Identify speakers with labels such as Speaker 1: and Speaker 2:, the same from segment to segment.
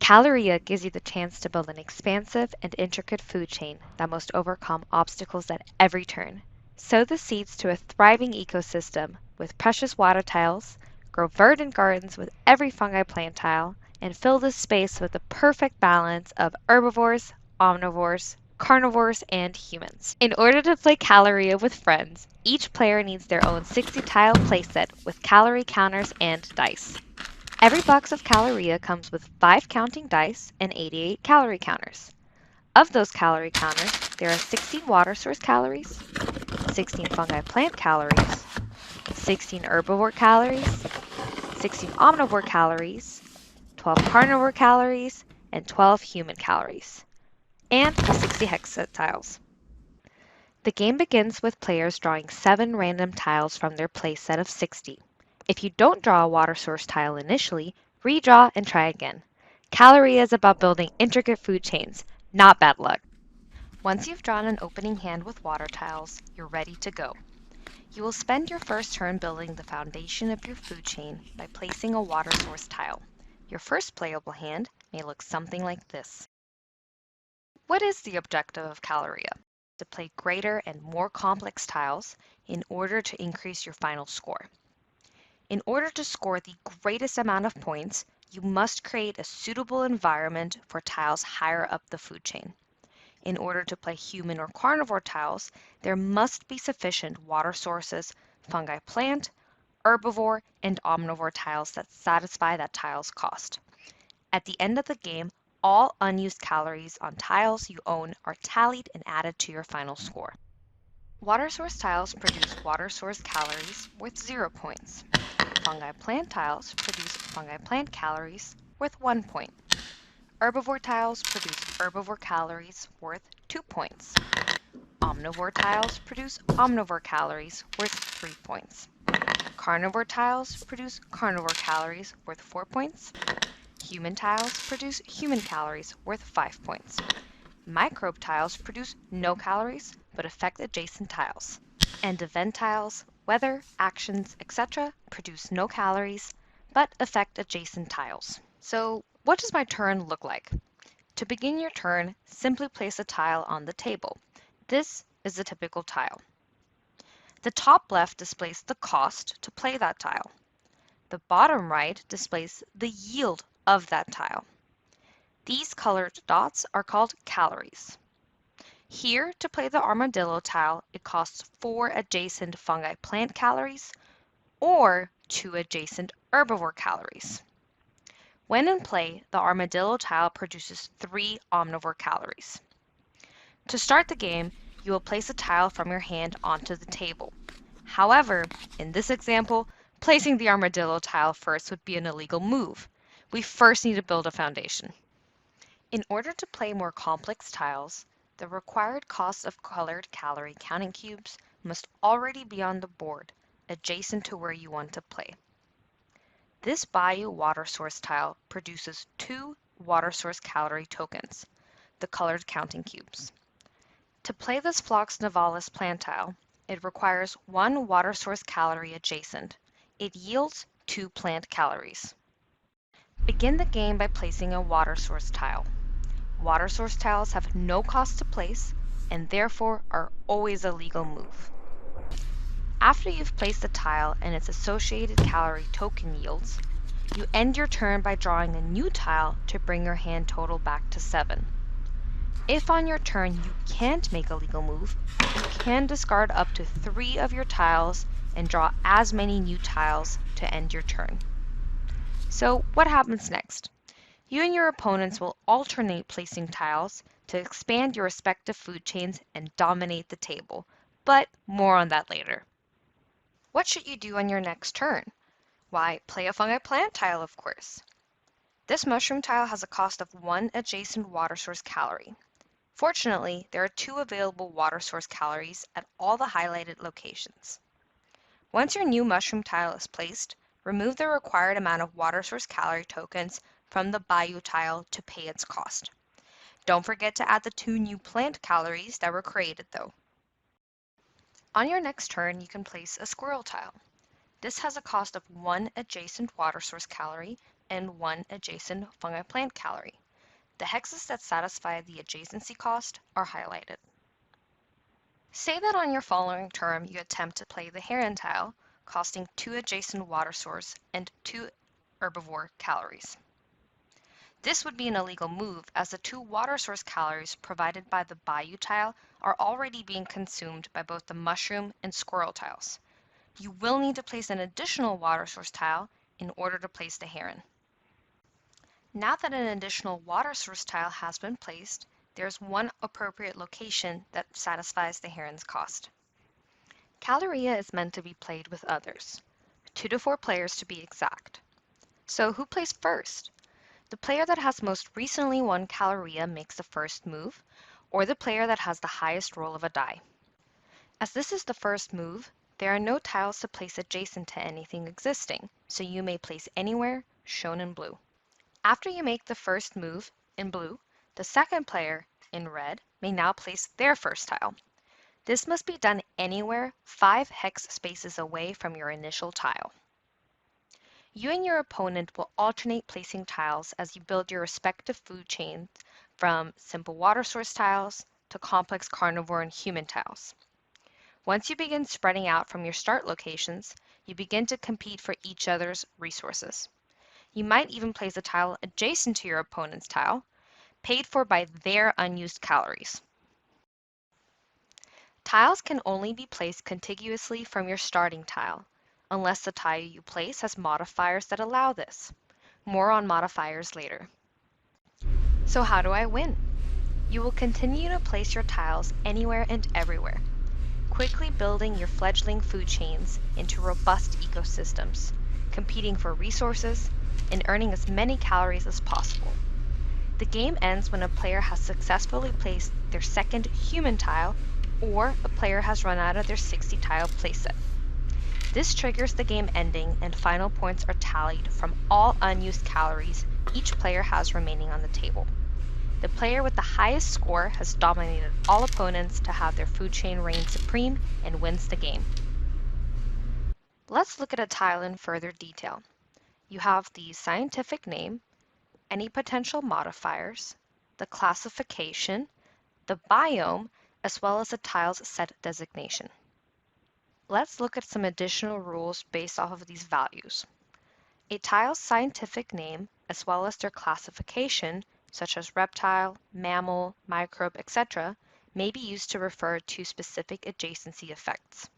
Speaker 1: kCaloria gives you the chance to build an expansive and intricate food chain that must overcome obstacles at every turn. Sow the seeds to a thriving ecosystem with precious water tiles, grow verdant gardens with every fungi plant tile, and fill this space with the perfect balance of herbivores, omnivores, carnivores, and humans. In order to play kCaloria with friends, each player needs their own 60-tile playset with calorie counters and dice. Every box of kCaloria comes with 5 counting dice and 88 calorie counters. Of those calorie counters, there are 16 water source calories, 16 fungi plant calories, 16 herbivore calories, 16 omnivore calories, 12 carnivore calories, and 12 human calories, and 60 hexatiles. The game begins with players drawing 7 random tiles from their play set of 60. If you don't draw a water source tile initially, redraw and try again. kCaloria is about building intricate food chains, not bad luck. Once you've drawn an opening hand with water tiles, you're ready to go. You will spend your first turn building the foundation of your food chain by placing a water source tile. Your first playable hand may look something like this. What is the objective of kCaloria? To play greater and more complex tiles in order to increase your final score. In order to score the greatest amount of points, you must create a suitable environment for tiles higher up the food chain. In order to play human or carnivore tiles, there must be sufficient water sources, fungi plant, herbivore, and omnivore tiles that satisfy that tile's cost. At the end of the game, all unused calories on tiles you own are tallied and added to your final score. Water source tiles produce water source calories worth 0 points. Fungi plant tiles produce fungi plant calories worth 1 point. Herbivore tiles produce herbivore calories worth 2 points. Omnivore tiles produce omnivore calories worth 3 points. Carnivore tiles produce carnivore calories worth 4 points. Human tiles produce human calories worth 5 points. Microbe tiles produce no calories but affect adjacent tiles. And event tiles, weather, actions, etc. produce no calories but affect adjacent tiles. So what does my turn look like? To begin your turn, simply place a tile on the table. This is the typical tile. The top left displays the cost to play that tile. The bottom right displays the yield of that tile. These colored dots are called calories. Here, to play the armadillo tile, it costs 4 adjacent fungi plant calories or 2 adjacent herbivore calories. When in play, the armadillo tile produces 3 omnivore calories. To start the game, you will place a tile from your hand onto the table. However, in this example, placing the armadillo tile first would be an illegal move. We first need to build a foundation. In order to play more complex tiles, the required cost of colored calorie counting cubes must already be on the board, adjacent to where you want to play. This bayou water source tile produces 2 water source calorie tokens, the colored counting cubes. To play this Phlox nivalis plant tile, it requires 1 water source calorie adjacent. It yields 2 plant calories. Begin the game by placing a water source tile. Water source tiles have no cost to place and therefore are always a legal move. After you've placed the tile and its associated calorie token yields, you end your turn by drawing a new tile to bring your hand total back to 7. If on your turn you can't make a legal move, you can discard up to 3 of your tiles and draw as many new tiles to end your turn. So what happens next? You and your opponents will alternate placing tiles to expand your respective food chains and dominate the table, but more on that later. What should you do on your next turn? Why, play a fungi plant tile, of course. This mushroom tile has a cost of 1 adjacent water source calorie. Fortunately, there are 2 available water source calories at all the highlighted locations. Once your new mushroom tile is placed, remove the required amount of water source calorie tokens from the bayou tile to pay its cost. Don't forget to add the 2 new plant calories that were created though. On your next turn, you can place a squirrel tile. This has a cost of 1 adjacent water source calorie and 1 adjacent fungi plant calorie. The hexes that satisfy the adjacency cost are highlighted. Say that on your following term you attempt to play the heron tile, costing 2 adjacent water source and 2 herbivore calories. This would be an illegal move as the 2 water source calories provided by the bayou tile are already being consumed by both the mushroom and squirrel tiles. You will need to place an additional water source tile in order to place the heron. Now that an additional water source tile has been placed, there's one appropriate location that satisfies the heron's cost. kCaloria is meant to be played with others, 2 to 4 players to be exact. So who plays first? The player that has most recently won kCaloria makes the first move, or the player that has the highest roll of a die. As this is the first move, there are no tiles to place adjacent to anything existing, so you may place anywhere, shown in blue. After you make the first move, in blue, the second player, in red, may now place their first tile. This must be done anywhere 5 hex spaces away from your initial tile. You and your opponent will alternate placing tiles as you build your respective food chains from simple water source tiles to complex carnivore and human tiles. Once you begin spreading out from your start locations, you begin to compete for each other's resources. You might even place a tile adjacent to your opponent's tile, paid for by their unused calories. Tiles can only be placed contiguously from your starting tile, unless the tile you place has modifiers that allow this. More on modifiers later. So how do I win? You will continue to place your tiles anywhere and everywhere, quickly building your fledgling food chains into robust ecosystems, competing for resources, and earning as many calories as possible. The game ends when a player has successfully placed their second human tile or a player has run out of their 60 tile playset. This triggers the game ending and final points are tallied from all unused calories each player has remaining on the table. The player with the highest score has dominated all opponents to have their food chain reign supreme and wins the game. Let's look at a tile in further detail. You have the scientific name, any potential modifiers, the classification, the biome, as well as the tile's set designation. Let's look at some additional rules based off of these values. A tile's scientific name, as well as their classification, such as reptile, mammal, microbe, etc., may be used to refer to specific adjacency effects.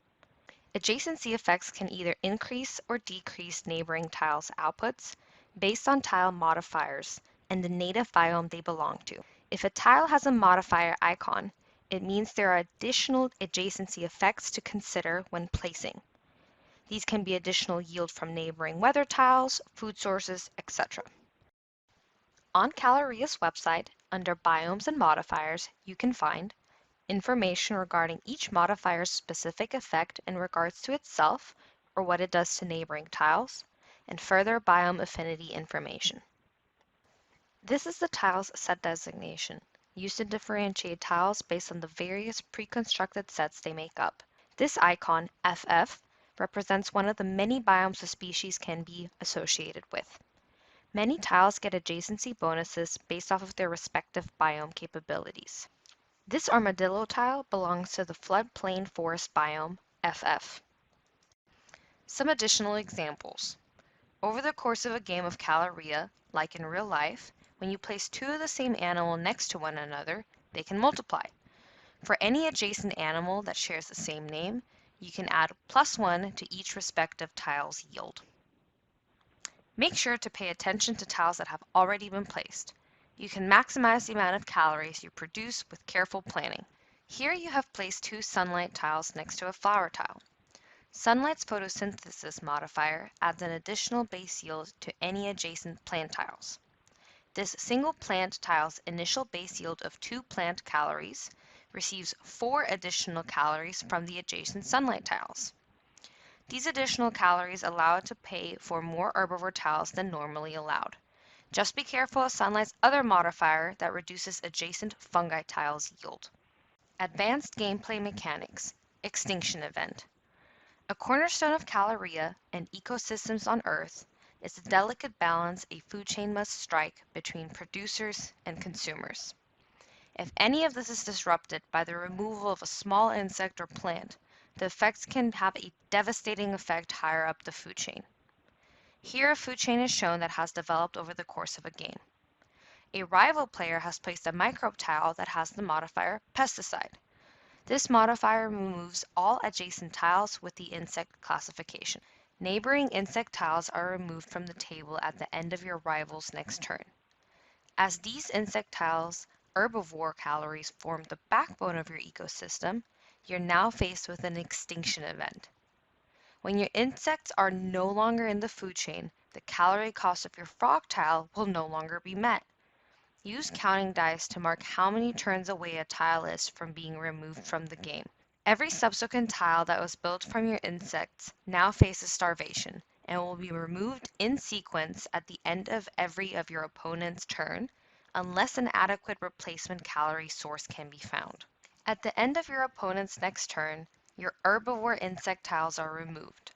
Speaker 1: Adjacency effects can either increase or decrease neighboring tiles' outputs based on tile modifiers and the native biome they belong to. If a tile has a modifier icon, it means there are additional adjacency effects to consider when placing. These can be additional yield from neighboring weather tiles, food sources, etc. On kCaloria's website, under Biomes and Modifiers, you can find information regarding each modifier's specific effect in regards to itself or what it does to neighboring tiles, and further biome affinity information. This is the tile's set designation, used to differentiate tiles based on the various pre-constructed sets they make up. This icon, FF, represents one of the many biomes a species can be associated with. Many tiles get adjacency bonuses based off of their respective biome capabilities. This armadillo tile belongs to the floodplain forest biome, FF. Some additional examples. Over the course of a game of kCaloria, like in real life, when you place 2 of the same animal next to one another, they can multiply. For any adjacent animal that shares the same name, you can add +1 to each respective tile's yield. Make sure to pay attention to tiles that have already been placed. You can maximize the amount of calories you produce with careful planning. Here you have placed 2 sunlight tiles next to a flower tile. Sunlight's photosynthesis modifier adds an additional base yield to any adjacent plant tiles. This single plant tile's initial base yield of 2 plant calories receives 4 additional calories from the adjacent sunlight tiles. These additional calories allow it to pay for more herbivore tiles than normally allowed. Just be careful of sunlight's other modifier that reduces adjacent fungi tiles' yield. Advanced gameplay mechanics, extinction event. A cornerstone of kCaloria and ecosystems on Earth, is the delicate balance a food chain must strike between producers and consumers. If any of this is disrupted by the removal of a small insect or plant, the effects can have a devastating effect higher up the food chain. Here, a food chain is shown that has developed over the course of a game. A rival player has placed a microbe tile that has the modifier pesticide. This modifier removes all adjacent tiles with the insect classification. Neighboring insect tiles are removed from the table at the end of your rival's next turn. As these insect tiles, herbivore calories, form the backbone of your ecosystem, you're now faced with an extinction event. When your insects are no longer in the food chain, the calorie cost of your frog tile will no longer be met. Use counting dice to mark how many turns away a tile is from being removed from the game. Every subsequent tile that was built from your insects now faces starvation and will be removed in sequence at the end of every of your opponent's turn, unless an adequate replacement calorie source can be found. At the end of your opponent's next turn, your herbivore insect tiles are removed.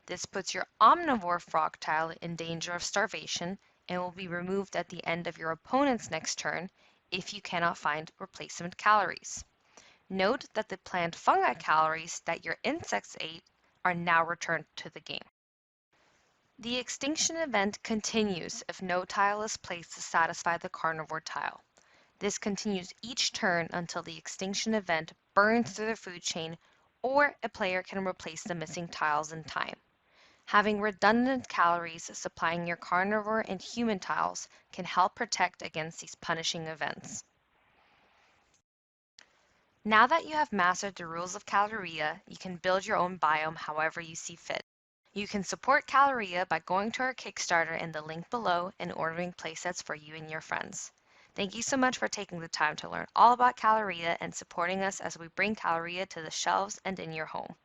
Speaker 1: This puts your omnivore frog tile in danger of starvation and will be removed at the end of your opponent's next turn if you cannot find replacement calories. Note that the plant fungi calories that your insects ate are now returned to the game. The extinction event continues if no tile is placed to satisfy the carnivore tile. This continues each turn until the extinction event burns through the food chain or a player can replace the missing tiles in time. Having redundant calories supplying your carnivore and human tiles can help protect against these punishing events. Now that you have mastered the rules of kCaloria, you can build your own biome however you see fit. You can support kCaloria by going to our Kickstarter in the link below and ordering playsets for you and your friends. Thank you so much for taking the time to learn all about kCaloria and supporting us as we bring kCaloria to the shelves and in your home.